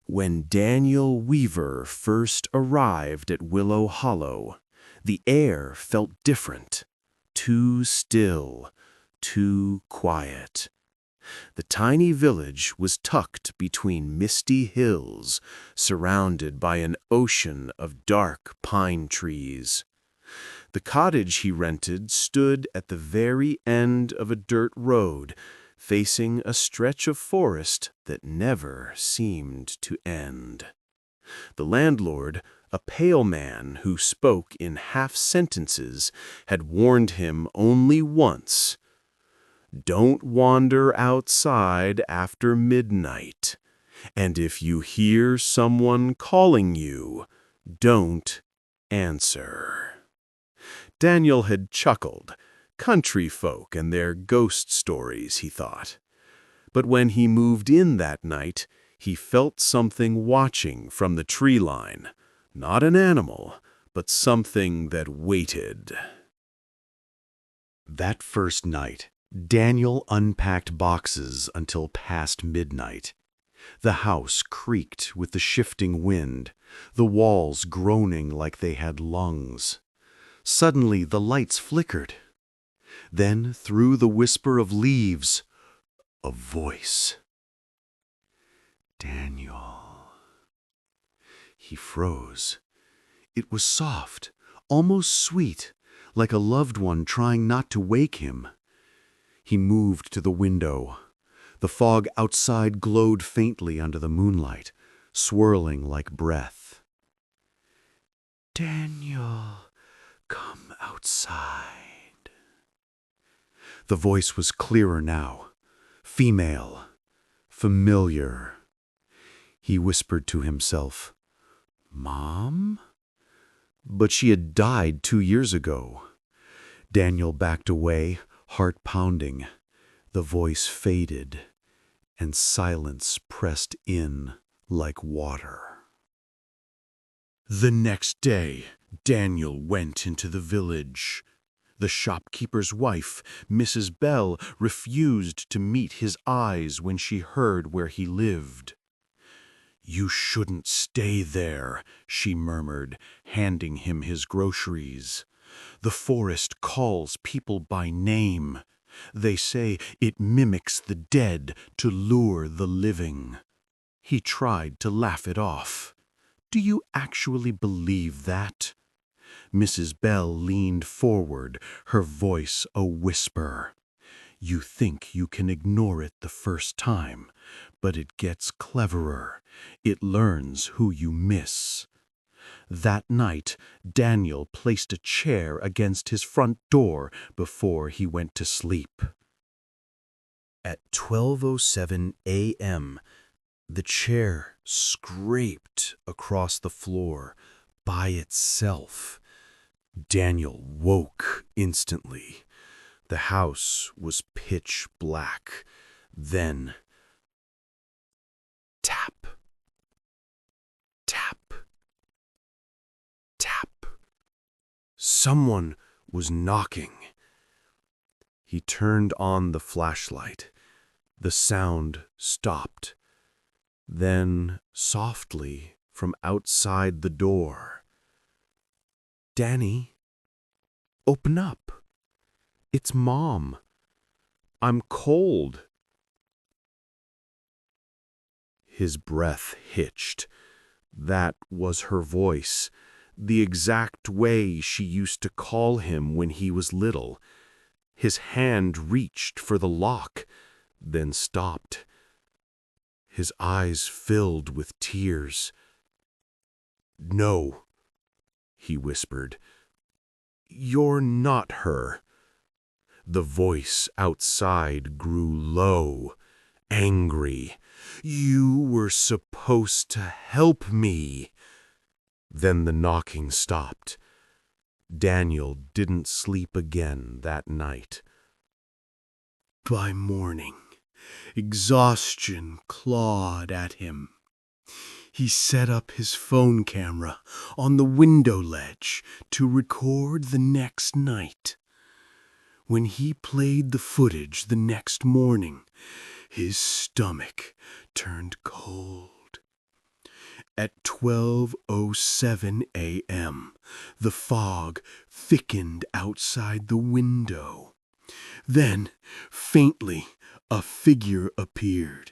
When Daniel Weaver first arrived at Willow Hollow, the air felt different, too still, too quiet. The tiny village was tucked between misty hills, surrounded by an ocean of dark pine trees. The cottage he rented stood at the very end of a dirt road, facing a stretch of forest that never seemed to end. The landlord, a pale man who spoke in half-sentences, had warned him only once: "Don't wander outside after midnight, and if you hear someone calling you, don't answer." Daniel had chuckled. Country folk and their ghost stories, he thought. But when he moved in that night, he felt something watching from the tree line. Not an animal, but something that waited. That first night, Daniel unpacked boxes until past midnight. The house creaked with the shifting wind, the walls groaning like they had lungs. Suddenly the lights flickered. Then, through the whisper of leaves, a voice. "Daniel." He froze. It was soft, almost sweet, like a loved one trying not to wake him. He moved to the window. The fog outside glowed faintly under the moonlight, swirling like breath. "Daniel, come outside." The voice was clearer now, female, familiar. He whispered to himself, "Mom?" But she had died 2 years ago. Daniel backed away, heart pounding. The voice faded, and silence pressed in like water. The next day, Daniel went into the village. The shopkeeper's wife, Mrs. Bell, refused to meet his eyes when she heard where he lived. "You shouldn't stay there," she murmured, handing him his groceries. "The forest calls people by name. They say it mimics the dead to lure the living." He tried to laugh it off. "Do you actually believe that?" Mrs. Bell leaned forward, her voice a whisper. "You think you can ignore it the first time, but it gets cleverer. It learns who you miss." That night, Daniel placed a chair against his front door before he went to sleep. At 12:07 a.m., the chair scraped across the floor by itself. Daniel woke instantly. The house was pitch black. Then, tap, tap, tap. Someone was knocking. He turned on the flashlight. The sound stopped. Then, softly, from outside the door, "Danny, open up. It's Mom. I'm cold." His breath hitched. That was her voice, the exact way she used to call him when he was little. His hand reached for the lock, then stopped. His eyes filled with tears. "No," he whispered. "You're not her." The voice outside grew low, angry. "You were supposed to help me." Then the knocking stopped. Daniel didn't sleep again that night. By morning, exhaustion clawed at him. He set up his phone camera on the window ledge to record the next night. When he played the footage the next morning, his stomach turned cold. At 12:07 a.m., the fog thickened outside the window. Then, faintly, a figure appeared,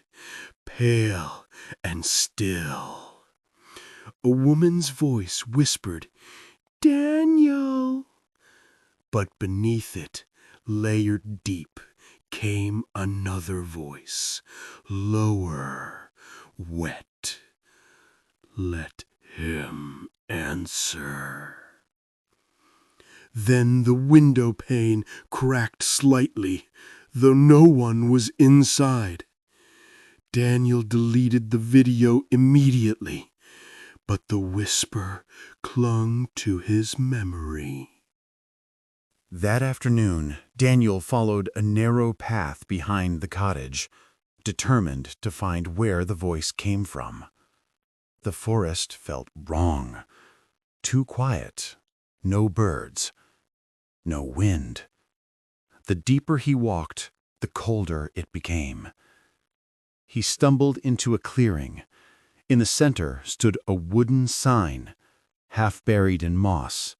pale and still. A woman's voice whispered, "Daniel!" But beneath it, layered deep, came another voice, lower, wet. "Let him answer." Then the window pane cracked slightly, though no one was inside. Daniel deleted the video immediately, but the whisper clung to his memory. That afternoon, Daniel followed a narrow path behind the cottage, determined to find where the voice came from. The forest felt wrong. Too quiet. No birds. No wind. The deeper he walked, the colder it became. He stumbled into a clearing. In the center stood a wooden sign, half buried in moss.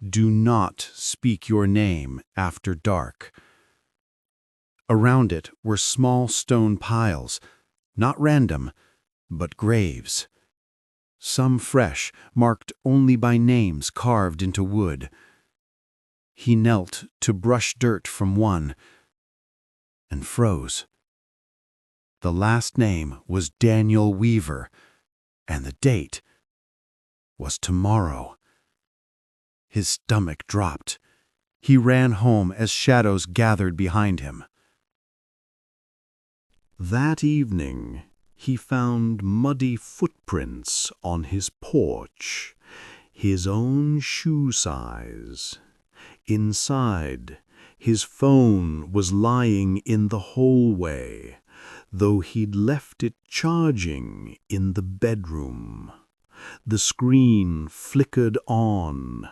"Do not speak your name after dark." Around it were small stone piles, not random, but graves. Some fresh, marked only by names carved into wood. He knelt to brush dirt from one, and froze. The last name was Daniel Weaver, and the date was tomorrow. His stomach dropped. He ran home as shadows gathered behind him. That evening, he found muddy footprints on his porch, his own shoe size. Inside, his phone was lying in the hallway, though he'd left it charging in the bedroom. The screen flickered on.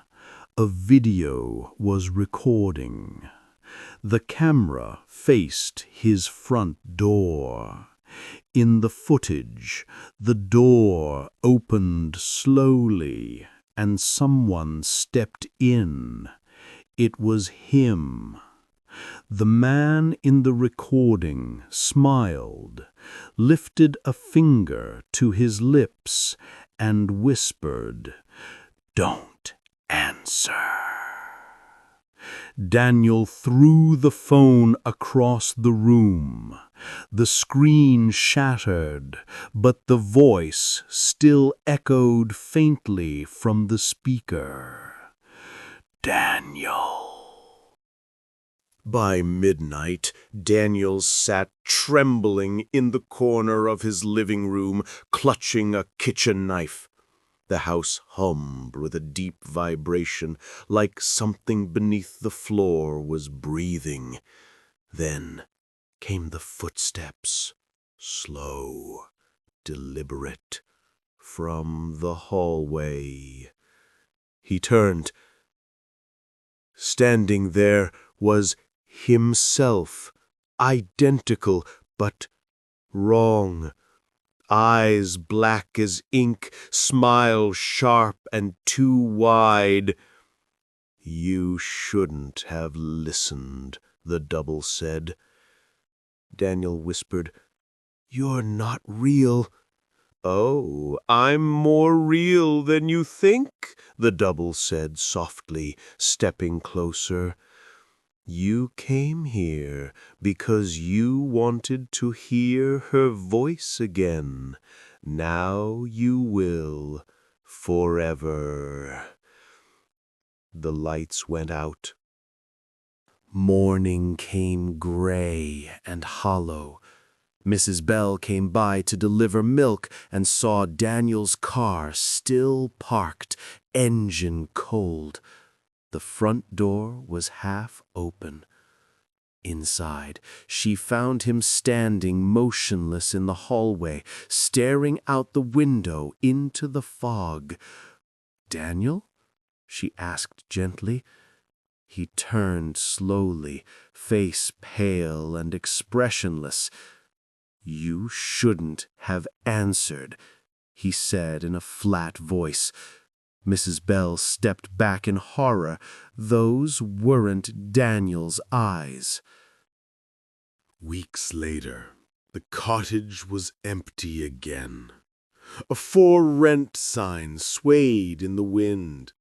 A video was recording. The camera faced his front door. In the footage, the door opened slowly, and someone stepped in. It was him. The man in the recording smiled, lifted a finger to his lips, and whispered, "Don't answer." Daniel threw the phone across the room. The screen shattered, but the voice still echoed faintly from the speaker. "Daniel." By midnight, Daniel sat trembling in the corner of his living room, clutching a kitchen knife. The house hummed with a deep vibration, like something beneath the floor was breathing. Then came the footsteps, slow, deliberate, from the hallway. He turned. Standing there was himself, identical, but wrong. Eyes black as ink, smile sharp and too wide. "You shouldn't have listened," the double said. Daniel whispered, "You're not real." "Oh, I'm more real than you think," the double said softly, stepping closer. "You came here because you wanted to hear her voice again. Now you will, forever." The lights went out. Morning came gray and hollow. Mrs. Bell came by to deliver milk and saw Daniel's car still parked, engine cold. The front door was half open. Inside, she found him standing motionless in the hallway, staring out the window into the fog. "Daniel?" she asked gently. He turned slowly, face pale and expressionless. "You shouldn't have answered." he said in a flat voice. Mrs. Bell stepped back in horror. Those weren't Daniel's eyes. Weeks later, the cottage was empty again. A "For Rent" sign swayed in the wind.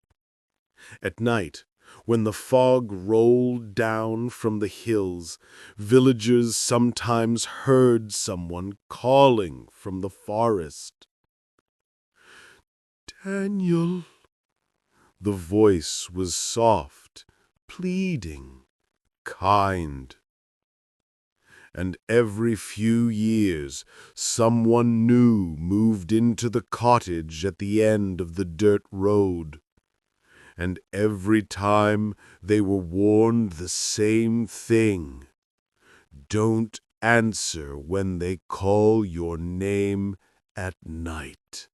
At night, when the fog rolled down from the hills, villagers sometimes heard someone calling from the forest. "Daniel." The voice was soft, pleading, kind. And every few years, someone new moved into the cottage at the end of the dirt road. And every time they were warned the same thing: don't answer when they call your name at night.